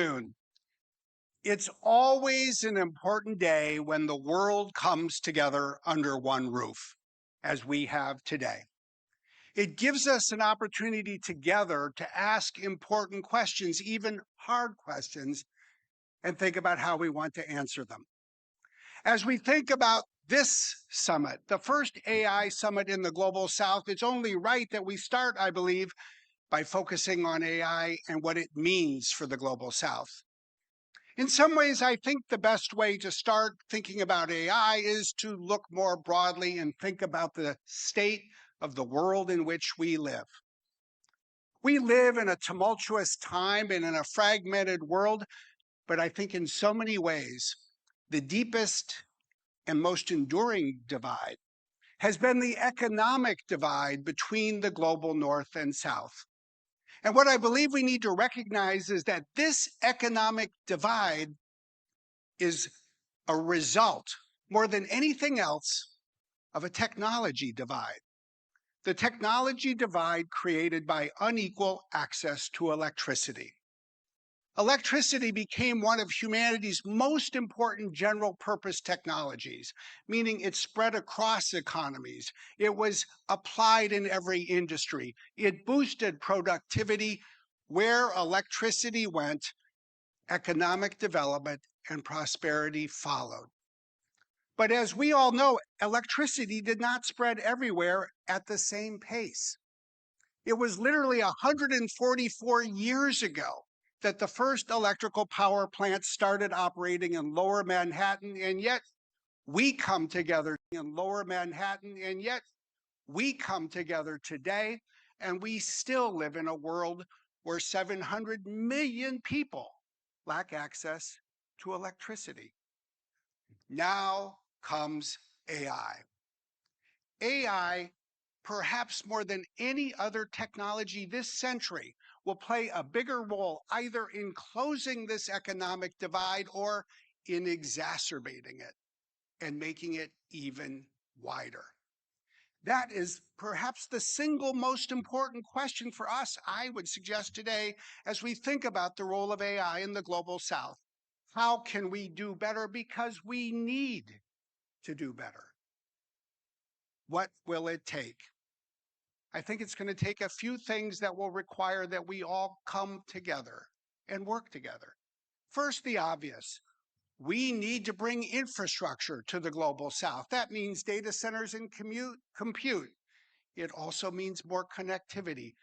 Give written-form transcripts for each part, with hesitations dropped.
afternoon. It's always an important day when the world comes together under one roof, as we have today. It gives us an opportunity together to ask important questions, even hard questions, and think about how we want to answer them. As we think about this summit, the first AI summit in the Global South, it's only right that we start, I believe, by focusing on AI and what it means for the Global South. In some ways, I think the best way to start thinking about AI is to look more broadly and think about the state of the world in which we live. We live in a tumultuous time and in a fragmented world, but I think in so many ways, the deepest and most enduring divide has been the economic divide between the global North and South. And what I believe we need to recognize is that this economic divide is a result, more than anything else, of a technology divide. The technology divide created by unequal access to electricity. Electricity became one of humanity's most important general purpose technologies, meaning it spread across economies. It was applied in every industry. It boosted productivity. Where electricity went, economic development and prosperity followed. But as we all know, electricity did not spread everywhere at the same pace. It was literally 144 years ago that the first electrical power plant started operating in Lower Manhattan, and yet we come together in Lower Manhattan, and yet we come together today, and we still live in a world where 700 million people lack access to electricity. Now comes AI. AI, perhaps more than any other technology this century, will play a bigger role either in closing this economic divide or in exacerbating it and making it even wider. That is perhaps the single most important question for us, I would suggest today, as we think about the role of AI in the Global South. How can we do better? Because we need to do better. What will it take? I think it's going to take a few things that will require that we all come together and work together. First, the obvious. We need to bring infrastructure to the Global South. That means data centers and compute. It also means more connectivity.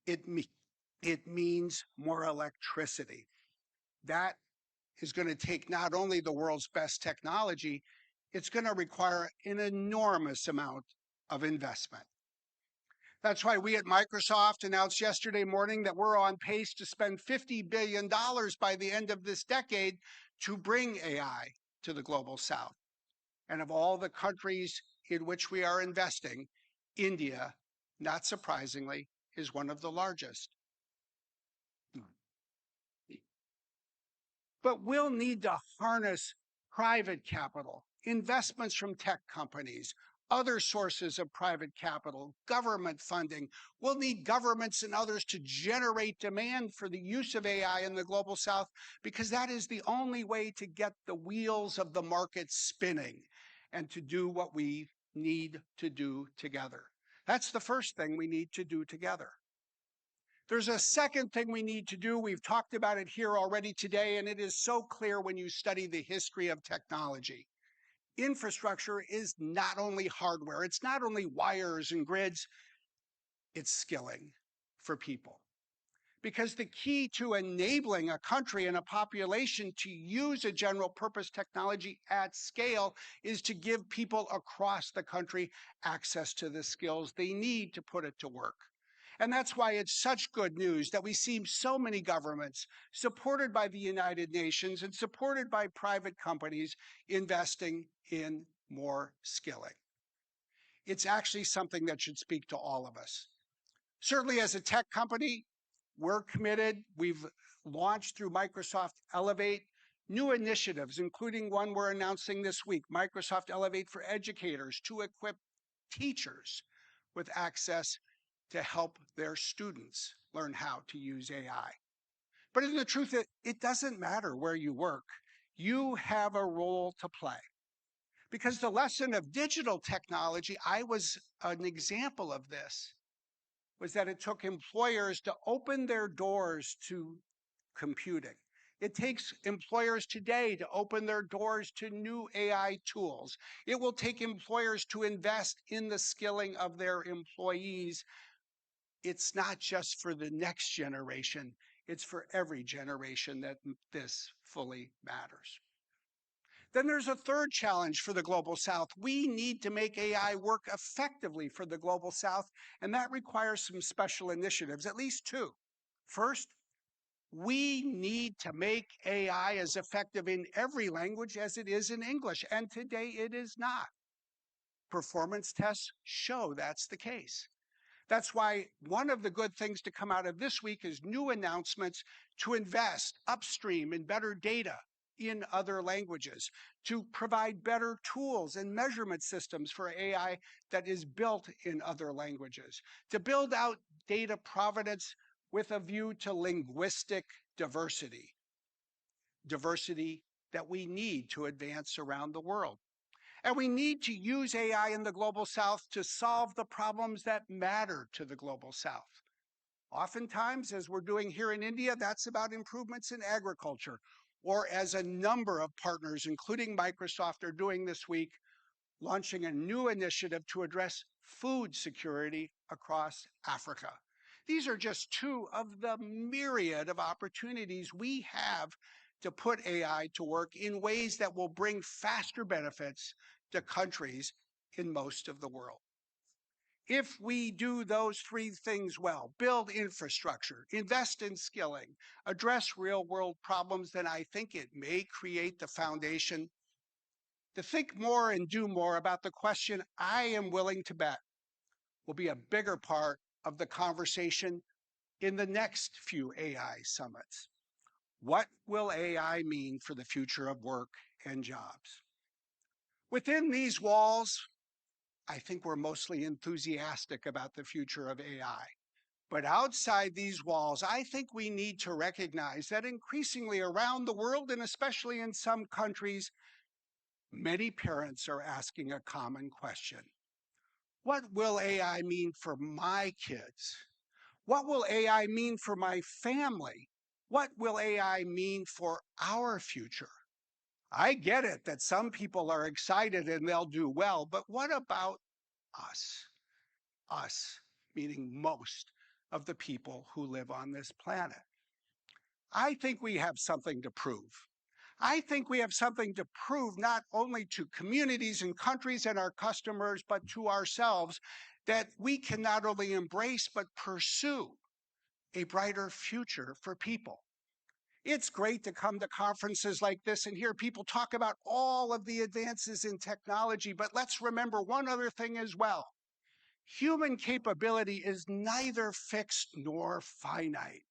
It means more electricity. That is going to take not only the world's best technology, it's going to require an enormous amount of investment. That's why we at Microsoft announced yesterday morning that we're on pace to spend $50 billion by the end of this decade to bring AI to the Global South. And of all the countries in which we are investing, India, not surprisingly, is one of the largest. But we'll need to harness private capital, investments from tech companies, other sources of private capital, government funding. We'll need governments and others to generate demand for the use of AI in the Global South, because that is the only way to get the wheels of the market spinning and to do what we need to do together. That's the first thing we need to do together. There's a second thing we need to do. We've talked about it here already today, and it is so clear when you study the history of technology. Infrastructure is not only hardware, it's not only wires and grids, it's skilling for people. Because the key to enabling a country and a population to use a general purpose technology at scale is to give people across the country access to the skills they need to put it to work. And that's why it's such good news that we see so many governments supported by the United Nations and supported by private companies investing in more skilling. It's actually something that should speak to all of us. Certainly as a tech company, we're committed. We've launched through Microsoft Elevate new initiatives, including one we're announcing this week, Microsoft Elevate for Educators, to equip teachers with access to help their students learn how to use AI. But in the truth, it doesn't matter where you work. You have a role to play. Because the lesson of digital technology, I was an example of this, was that it took employers to open their doors to computing. It takes employers today to open their doors to new AI tools. It will take employers to invest in the skilling of their employees. It's not just for the next generation, it's for every generation that this fully matters. Then there's a third challenge for the Global South. We need to make AI work effectively for the Global South, and that requires some special initiatives, at least two. First, we need to make AI as effective in every language as it is in English, and today it is not. Performance tests show that's the case. That's why one of the good things to come out of this week is new announcements to invest upstream in better data in other languages, to provide better tools and measurement systems for AI that is built in other languages, to build out data provenance with a view to linguistic diversity, diversity that we need to advance around the world. And we need to use AI in the Global South to solve the problems that matter to the Global South. Oftentimes, as we're doing here in India, that's about improvements in agriculture, or as a number of partners, including Microsoft, are doing this week, launching a new initiative to address food security across Africa. These are just two of the myriad of opportunities we have to put AI to work in ways that will bring faster benefits to countries in most of the world. If we do those three things well, build infrastructure, invest in skilling, address real-world problems, then I think it may create the foundation to think more and do more about the question I am willing to bet will be a bigger part of the conversation in the next few AI summits. What will AI mean for the future of work and jobs? Within these walls, I think we're mostly enthusiastic about the future of AI. But outside these walls, I think we need to recognize that increasingly around the world, and especially in some countries, many parents are asking a common question. What will AI mean for my kids? What will AI mean for my family? What will AI mean for our future? I get it that some people are excited and they'll do well, but what about us? Us, meaning most of the people who live on this planet. I think we have something to prove. I think we have something to prove not only to communities and countries and our customers, but to ourselves, that we can not only embrace but pursue a brighter future for people. It's great to come to conferences like this and hear people talk about all of the advances in technology, but let's remember one other thing as well. Human capability is neither fixed nor finite.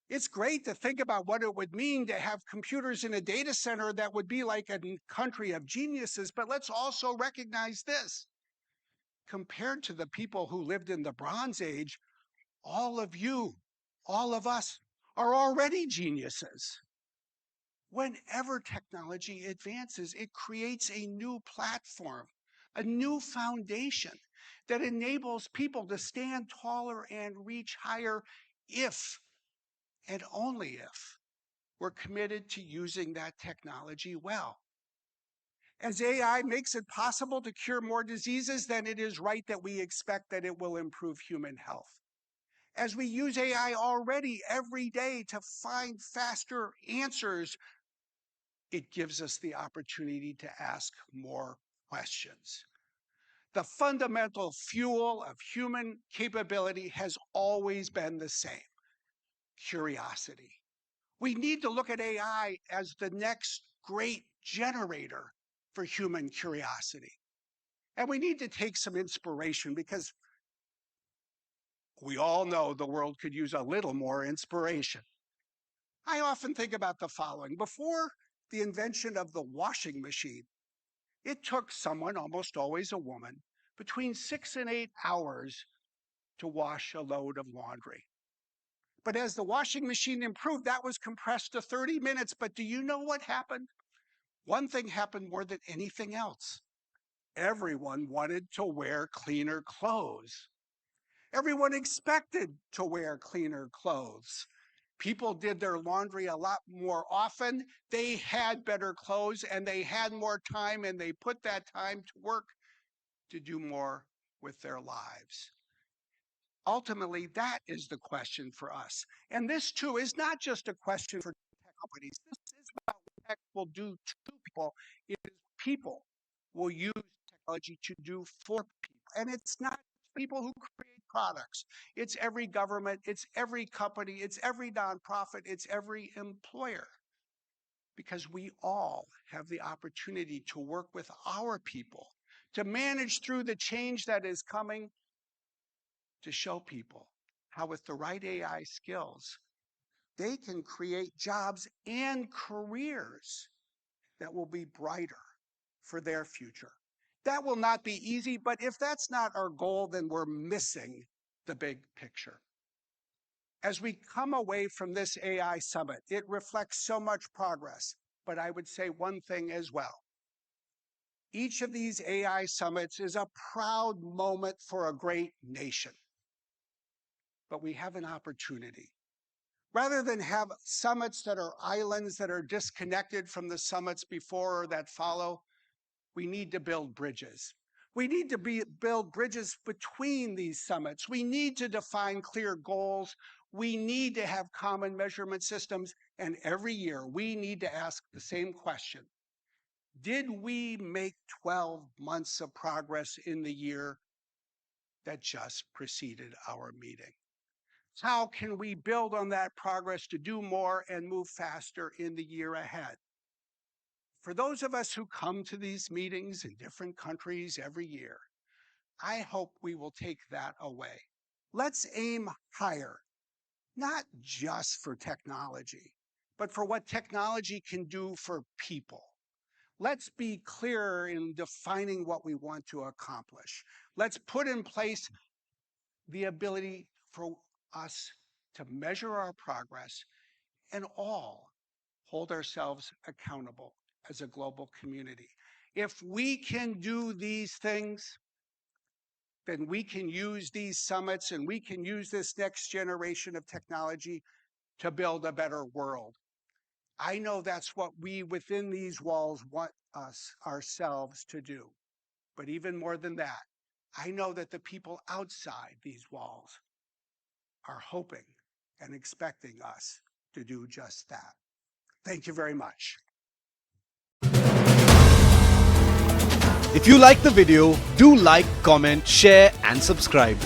It's great to think about what it would mean to have computers in a data center that would be like a country of geniuses, but let's also recognize this. Compared to the people who lived in the Bronze Age, all of you, all of us, are already geniuses. Whenever technology advances, it creates a new platform, a new foundation that enables people to stand taller and reach higher if and only if we're committed to using that technology well. As AI makes it possible to cure more diseases, then it is right that we expect that it will improve human health. As we use AI already every day to find faster answers, it gives us the opportunity to ask more questions. The fundamental fuel of human capability has always been the same: curiosity. We need to look at AI as the next great generator for human curiosity. And we need to take some inspiration because we all know the world could use a little more inspiration. I often think about the following. Before the invention of the washing machine, it took someone, almost always a woman, between 6 and 8 hours to wash a load of laundry. But as the washing machine improved, that was compressed to 30 minutes. But do you know what happened? One thing happened more than anything else. Everyone wanted to wear cleaner clothes. Everyone expected to wear cleaner clothes. People did their laundry a lot more often. They had better clothes and they had more time, and they put that time to work to do more with their lives. Ultimately, that is the question for us. And this, too, is not just a question for tech companies. This is about what tech will do to people. It is people will use technology to do for people. And it's not people who create products. It's every government, it's every company, it's every nonprofit, it's every employer. Because we all have the opportunity to work with our people, to manage through the change that is coming, to show people how with the right AI skills, they can create jobs and careers that will be brighter for their future. That will not be easy, but if that's not our goal, then we're missing the big picture. As we come away from this AI summit, it reflects so much progress, but I would say one thing as well. Each of these AI summits is a proud moment for a great nation. But we have an opportunity. Rather than have summits that are islands that are disconnected from the summits before or that follow, we need to build bridges. We need to build bridges between these summits. We need to define clear goals. We need to have common measurement systems. And every year, we need to ask the same question. Did we make 12 months of progress in the year that just preceded our meeting? How can we build on that progress to do more and move faster in the year ahead? For those of us who come to these meetings in different countries every year, I hope we will take that away. Let's aim higher, not just for technology, but for what technology can do for people. Let's be clearer in defining what we want to accomplish. Let's put in place the ability for us to measure our progress and all hold ourselves accountable as a global community. If we can do these things, then we can use these summits and we can use this next generation of technology to build a better world. I know that's what we within these walls want us ourselves to do. But even more than that, I know that the people outside these walls are hoping and expecting us to do just that. Thank you very much. If you like the video, do like, comment, share and subscribe.